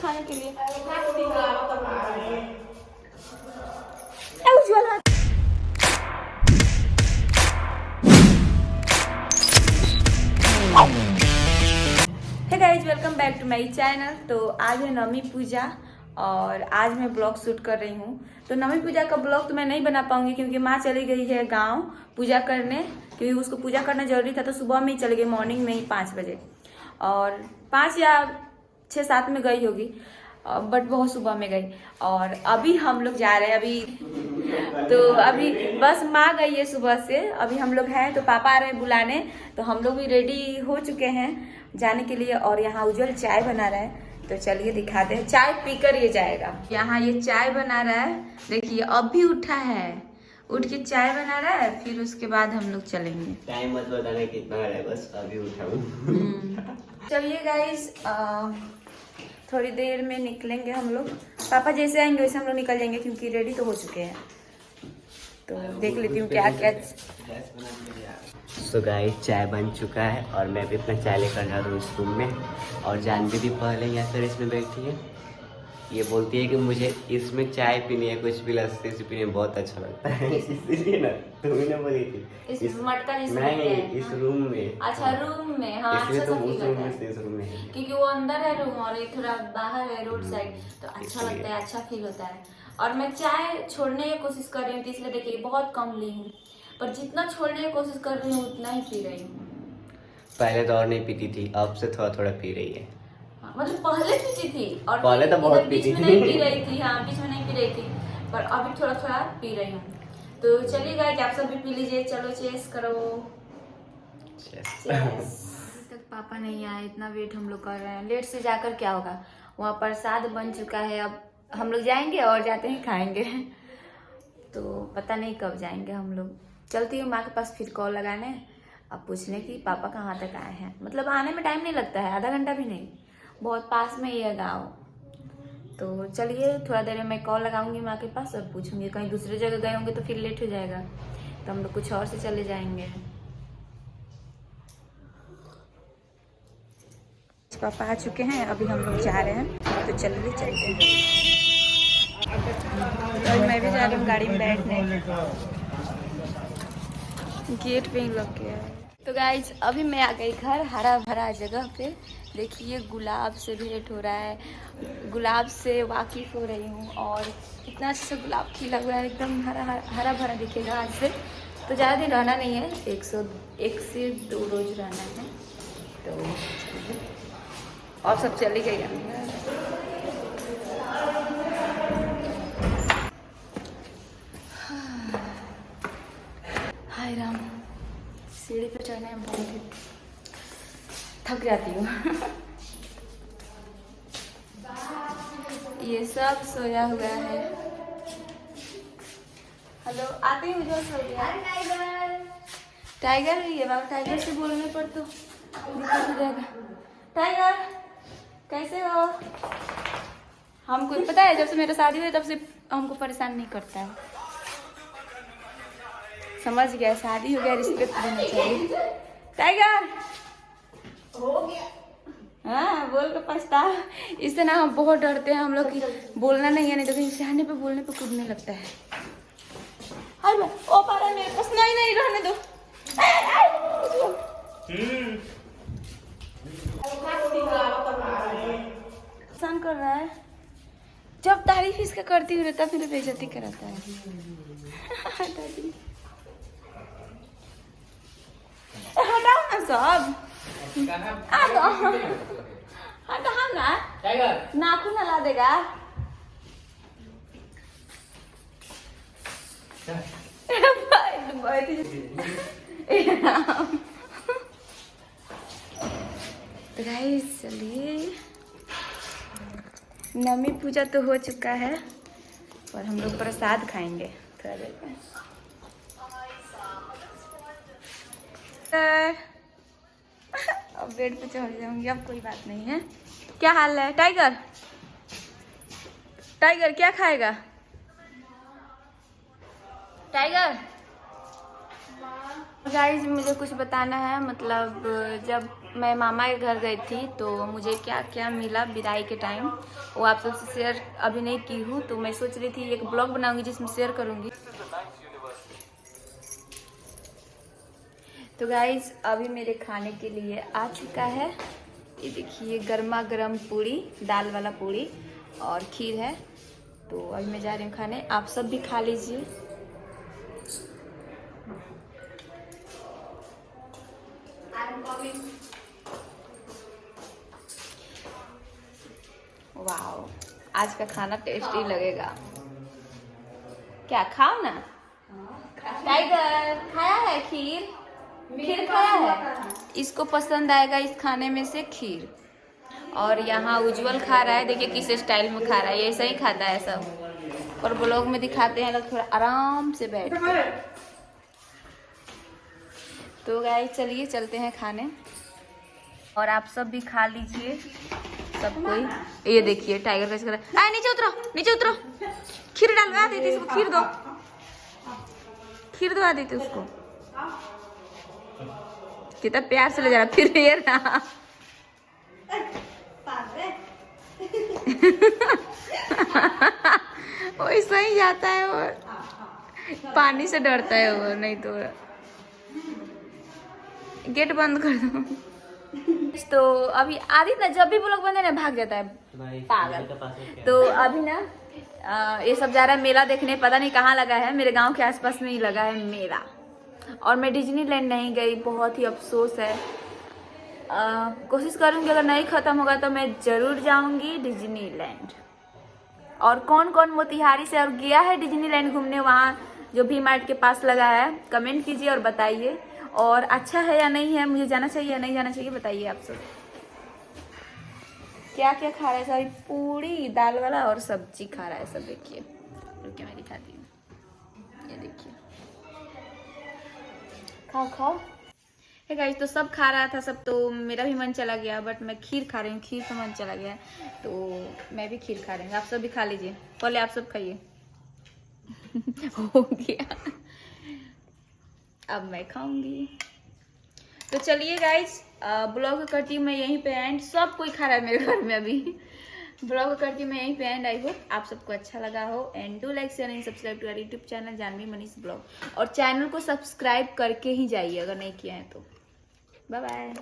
खाने के लिए। उज्ज्वल hey guys, welcome back to my channel. तो आज है नवमी पूजा और आज मैं ब्लॉग शूट कर रही हूँ। तो नवमी पूजा का ब्लॉग तो मैं नहीं बना पाऊंगी क्योंकि माँ चली गई है गांव पूजा करने, क्योंकि उसको पूजा करना जरूरी था। तो सुबह में ही चली गई, मॉर्निंग में ही 5 बजे, और 5 या 6-7 में गई होगी, बट बहुत सुबह में गई। और अभी हम लोग जा रहे हैं अभी बस माँ गई है सुबह से, अभी हम लोग हैं। तो पापा आ रहे हैं बुलाने, तो हम लोग भी रेडी हो चुके हैं जाने के लिए। और यहाँ उज्जवल चाय बना रहा है, तो चलिए दिखाते हैं। चाय पीकर ये जाएगा। यहाँ ये चाय बना रहा है, देखिए अभी उठा है, उठ के चाय बना रहा है, फिर उसके बाद हम लोग चलेंगे। टाइम मत बताना कितना है, बस अभी उठा हूँ। चलिए गाइस, थोड़ी देर में निकलेंगे हम लोग। पापा जैसे आएंगे वैसे हम लोग निकल जाएंगे, क्योंकि रेडी तो हो चुके हैं। तो देख लेती हूँ क्या क्या। तो गाइस चाय बन चुका है और मैं भी अपना चाय लेकर जा रहा हूँ इस रूम में। और जानवी भी पहले यहाँ पर इसमें बैठी है, ये बोलती है कि मुझे इसमें चाय पीनी है, कुछ भी लस्सी से पीने बहुत अच्छा लगता है। इसलिए ना तुम्हें बोली थी इस मटका नहीं, इस रूम में। अच्छा रूम में, हाँ इसलिए अच्छा तुम सा उस फील रूम होता में है, से इस रूम में, क्योंकि वो अंदर है रूम और ये थोड़ा बाहर है रोड साइड, तो अच्छा इसलिए। लगता है, अच्छा फील होता है। और मैं चाय छोड़ने की कोशिश कर रही हूँ, इसलिए देखिए बहुत कम ली हूँ, पर जितना छोड़ने की कोशिश कर रही हूँ उतना ही पी रही हूँ। पहले तो और नहीं पीती थी, अब से थोड़ा थोड़ा पी रही है। मतलब पहले पीती थी और पहले तो बहुत बीच पीती में थी। नहीं पी रही थी, हाँ बीच में नहीं पी रही थी, पर अभी थोड़ा थोड़ा पी रही हूँ। तो चलिए गाइस, आप सब भी पी लीजिए, चलो चेस करो। अभी तक पापा नहीं आए, इतना वेट हम लोग कर रहे हैं। लेट से जाकर क्या होगा, वहाँ प्रसाद बन चुका है, अब हम लोग जाएंगे और जाते ही खाएंगे। तो पता नहीं कब जाएंगे हम लोग। चलती हूँ माँ के पास फिर कॉल लगाने, अब पूछने की पापा कहाँ तक आए हैं। मतलब आने में टाइम नहीं लगता है, आधा घंटा भी नहीं, बहुत पास में ही है गाँव। तो चलिए थोड़ा देर में मैं कॉल लगाऊंगी माँ के पास और पूछूंगी, कहीं दूसरी जगह गए होंगे तो फिर लेट हो जाएगा, तो हम लोग कुछ और से चले जाएंगे। पापा आ चुके हैं, अभी हम लोग जा रहे हैं, तो चलिए चलते हैं। तो मैं भी जा रही हूँ गाड़ी में बैठने, गेट पे ही लग गया है। तो गाइज अभी मैं आ गई घर, हरा भरा जगह पे। देखिए गुलाब से भेंट हो रहा है, गुलाब से वाकिफ हो रही हूँ, और इतना अच्छा गुलाब खिला हुआ है, एकदम हरा भरा दिखेगा आज से। तो ज़्यादा दिन रहना नहीं है, 1 से 2 रोज रहना है। तो और सब चली गई अंदर। हाय राम, सीढ़ी पे चढ़ने में बहुत ही थक जाती हूँ। ये सब सोया हुआ है। हेलो, आते ही मुझे सो गया। टाइगर ये बाबा, टाइगर से बोलने पर तो दिक्कत हो जाएगा। टाइगर कैसे हो? हमको पता है, जब से मेरा शादी हुई तब से हमको परेशान नहीं करता है। समझ गया, शादी हो गया, रिस्पेक्ट देना चाहिए। टाइगर हो गया, हाँ बोल के पछता। इससे ना हम बहुत डरते हैं हम लोग की, बोलना नहीं है, नहीं तो कहीं सहने पे बोलने पे कूदने लगता है। हाय मैं ओ पारा, मेरे पास नहीं रहने दो। परेशान कर रहा है, जब तारीफ इसका करती हूँ तब मेरी बेइज्जती कराता है। हटाओ ना सब, हटाओ ना, नाखून हला देगा। तो गाइस चलिए, नवमी पूजा तो हो चुका है और हम लोग प्रसाद खाएंगे थोड़ा देर में। अब बेड पे चढ़ जाऊंगी, अब कोई बात नहीं है। क्या हाल है टाइगर? टाइगर क्या खाएगा? टाइगर गाइस मुझे कुछ बताना है, मतलब जब मैं मामा के घर गई थी तो मुझे क्या क्या मिला विदाई के टाइम, वो आप सबसे शेयर अभी नहीं की हूँ। तो मैं सोच रही थी एक ब्लॉग बनाऊंगी जिसमें शेयर करूंगी। तो गाइस अभी मेरे खाने के लिए आ चुका है, ये देखिए गर्मा गर्म पूड़ी, दाल वाला पूड़ी और खीर है। तो अभी मैं जा रही हूँ खाने, आप सब भी खा लीजिए। वाओ, आज का खाना टेस्टी लगेगा। क्या खाओ ना। टाइगर खाया है खीर? खीर खाया है? इसको पसंद आएगा इस खाने में से खीर। और यहाँ उज्जवल खा रहा है, देखिए किस स्टाइल में खा रहा है, ऐसा ही खाता है सब। और ब्लॉग में दिखाते हैं लोग थोड़ा आराम से बैठ के। तो गाइस चलिए चलते हैं खाने, और आप सब भी खा लीजिए सब कोई। ये देखिए टाइगर कैसे कर रहा है। नीचे उतरो, नीचे उतरो, खीर डालवा देती इसको, खीर दो, खीर दवा देते उसको। कितना प्यार से ले जा रहा, फिर ये ना वैसा ही जाता है, और पानी से डरता है वो, नहीं तो गेट बंद कर दो। तो अभी आदि ना जब भी ब्लॉग बंद है ना भाग जाता है पागल। तो अभी ना ये सब जा रहा है मेला देखने, पता नहीं कहाँ लगा है, मेरे गांव के आसपास में ही लगा है मेला। और मैं डिज्नीलैंड नहीं गई, बहुत ही अफसोस है। कोशिश करूंगी अगर नहीं खत्म होगा तो मैं जरूर जाऊंगी डिज्नीलैंड। और कौन कौन मोतिहारी से और गया है डिज्नीलैंड घूमने, वहाँ जो भी मार्ट के पास लगा है, कमेंट कीजिए और बताइए। और अच्छा है या नहीं है, मुझे जाना चाहिए या नहीं जाना चाहिए, बताइए आप सब। क्या क्या खा रहा है, सारी पूड़ी दाल वाला और सब्जी खा रहा है सब। देखिए रुकिए मैं दिखाती हूँ, ये देखिए, खाओ खाओ। है गाइस, तो सब खा रहा था सब, तो मेरा भी मन चला गया, बट मैं खीर खा रही हूँ, खीर से मन चला गया, तो मैं भी खीर खा रही हूँ। आप सब भी खा लीजिए, पहले आप सब खाइए। हो गया, अब मैं खाऊंगी। तो चलिए गाइस, ब्लॉग करती हूँ मैं यहीं पे एंड। सब कोई खा रहा है मेरे घर में अभी। ब्लॉग करती हूँ मैं यहीं पे एंड। आई होप आप सबको अच्छा लगा हो, and do like share and subscribe to our YouTube channel Janvi Manish blog. और चैनल को सब्सक्राइब करके ही जाइए अगर नहीं किया है तो। Bye bye.